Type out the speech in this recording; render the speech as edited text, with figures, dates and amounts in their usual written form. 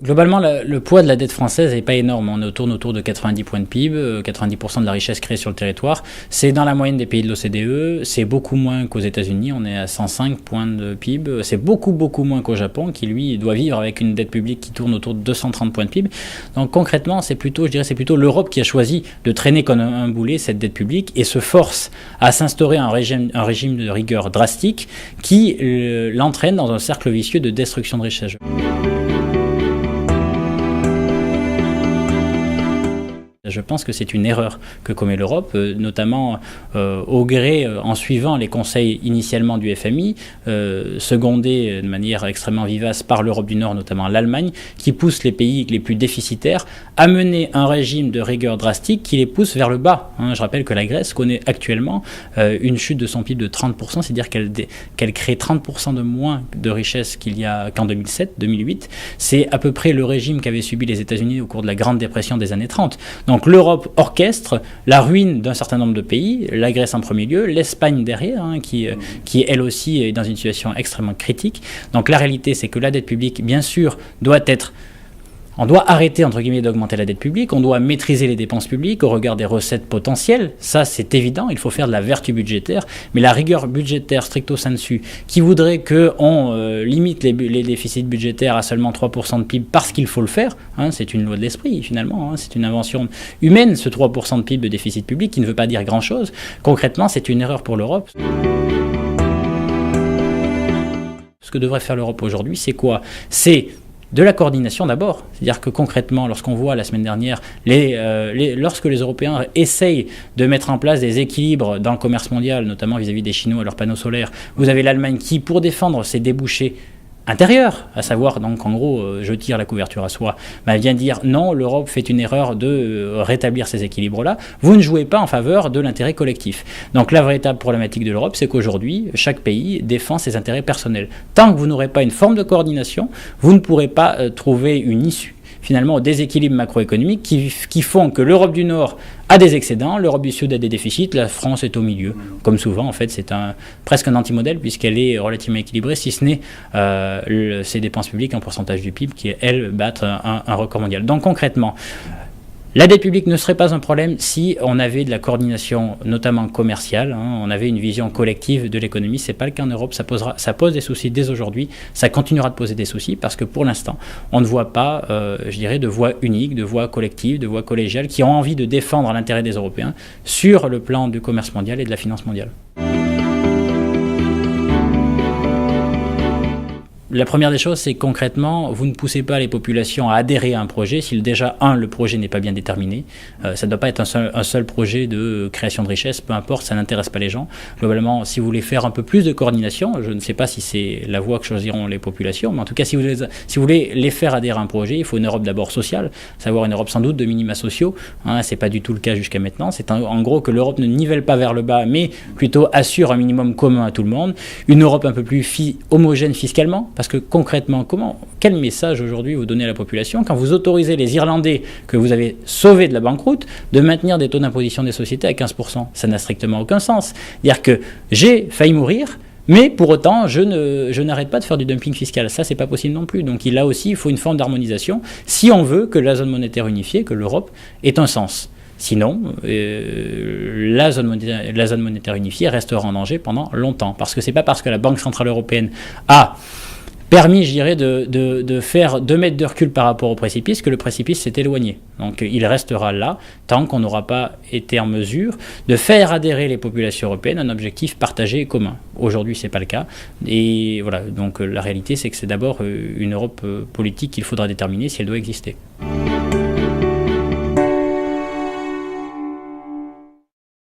Globalement, le poids de la dette française n'est pas énorme. On tourne autour de 90 points de PIB, 90% de la richesse créée sur le territoire. C'est dans la moyenne des pays de l'OCDE, c'est beaucoup moins qu'aux États-Unis, on est à 105 points de PIB. C'est beaucoup moins qu'au Japon, qui lui doit vivre avec une dette publique qui tourne autour de 230 points de PIB. Donc concrètement, c'est plutôt l'Europe qui a choisi de traîner comme un boulet cette dette publique et se force à s'instaurer un régime de rigueur drastique qui l'entraîne dans un cercle vicieux de destruction de richesse. Je pense que c'est une erreur que commet l'Europe, notamment au gré, en suivant les conseils initialement du FMI, secondés de manière extrêmement vivace par l'Europe du Nord, notamment l'Allemagne, qui pousse les pays les plus déficitaires à mener un régime de rigueur drastique qui les pousse vers le bas. Je rappelle que la Grèce connaît actuellement une chute de son PIB de 30%, c'est-à-dire qu'elle crée 30% de moins de richesse qu'en 2007-2008. C'est à peu près le régime qu'avaient subi les États-Unis au cours de la Grande Dépression des années 30. Donc l'Europe orchestre la ruine d'un certain nombre de pays, la Grèce en premier lieu, l'Espagne derrière, qui elle aussi est dans une situation extrêmement critique. Donc la réalité, c'est que la dette publique, bien sûr, on doit arrêter, entre guillemets, d'augmenter la dette publique, on doit maîtriser les dépenses publiques au regard des recettes potentielles, ça c'est évident, il faut faire de la vertu budgétaire, mais la rigueur budgétaire stricto sensu, qui voudrait qu'on limite les déficits budgétaires à seulement 3% de PIB parce qu'il faut le faire, c'est une loi de l'esprit finalement, c'est une invention humaine, ce 3% de PIB de déficit public qui ne veut pas dire grand-chose. Concrètement, c'est une erreur pour l'Europe. Ce que devrait faire l'Europe aujourd'hui, c'est quoi ? C'est de la coordination d'abord, c'est-à-dire que concrètement, lorsqu'on voit la semaine dernière, lorsque les Européens essayent de mettre en place des équilibres dans le commerce mondial, notamment vis-à-vis des Chinois et leurs panneaux solaires, vous avez l'Allemagne qui, pour défendre ses débouchés intérieur, à savoir donc en gros je tire la couverture à soi, vient dire non, l'Europe fait une erreur de rétablir ces équilibres-là, vous ne jouez pas en faveur de l'intérêt collectif. Donc la véritable problématique de l'Europe, c'est qu'aujourd'hui, chaque pays défend ses intérêts personnels. Tant que vous n'aurez pas une forme de coordination, vous ne pourrez pas trouver une issue finalement aux déséquilibres macroéconomiques qui font que l'Europe du Nord a des excédents, l'Europe du Sud a des déficits, la France est au milieu. Comme souvent, en fait, c'est presque un anti-modèle puisqu'elle est relativement équilibrée, si ce n'est ses dépenses publiques en pourcentage du PIB qui, elles, battent un record mondial. Donc concrètement, la dette publique ne serait pas un problème si on avait de la coordination, notamment commerciale, on avait une vision collective de l'économie. Ce n'est pas le cas en Europe, ça pose des soucis dès aujourd'hui, ça continuera de poser des soucis parce que pour l'instant, on ne voit pas, de voix unique, de voix collective, de voix collégiale qui ont envie de défendre l'intérêt des Européens sur le plan du commerce mondial et de la finance mondiale. La première des choses, c'est que concrètement, vous ne poussez pas les populations à adhérer à un projet si déjà, le projet n'est pas bien déterminé. Ça ne doit pas être un seul projet de création de richesse, peu importe, ça n'intéresse pas les gens. Globalement, si vous voulez faire un peu plus de coordination, je ne sais pas si c'est la voie que choisiront les populations, mais en tout cas, si vous voulez les faire adhérer à un projet, il faut une Europe d'abord sociale, savoir une Europe sans doute de minima sociaux. C'est pas du tout le cas jusqu'à maintenant. C'est en gros que l'Europe ne nivelle pas vers le bas, mais plutôt assure un minimum commun à tout le monde. Une Europe un peu plus homogène fiscalement, parce que concrètement, quel message aujourd'hui vous donnez à la population quand vous autorisez les Irlandais que vous avez sauvés de la banqueroute de maintenir des taux d'imposition des sociétés à 15%? Ça n'a strictement aucun sens. C'est-à-dire que j'ai failli mourir, mais pour autant, je n'arrête pas de faire du dumping fiscal. Ça, c'est pas possible non plus. Donc là aussi, il faut une forme d'harmonisation si on veut que la zone monétaire unifiée, que l'Europe, ait un sens. Sinon, la zone monétaire unifiée restera en danger pendant longtemps. Parce que c'est pas parce que la Banque Centrale Européenne a permis, de faire 2 mètres de recul par rapport au précipice, que le précipice s'est éloigné. Donc il restera là, tant qu'on n'aura pas été en mesure de faire adhérer les populations européennes à un objectif partagé et commun. Aujourd'hui, ce n'est pas le cas. Et voilà, donc la réalité, c'est que c'est d'abord une Europe politique qu'il faudra déterminer si elle doit exister.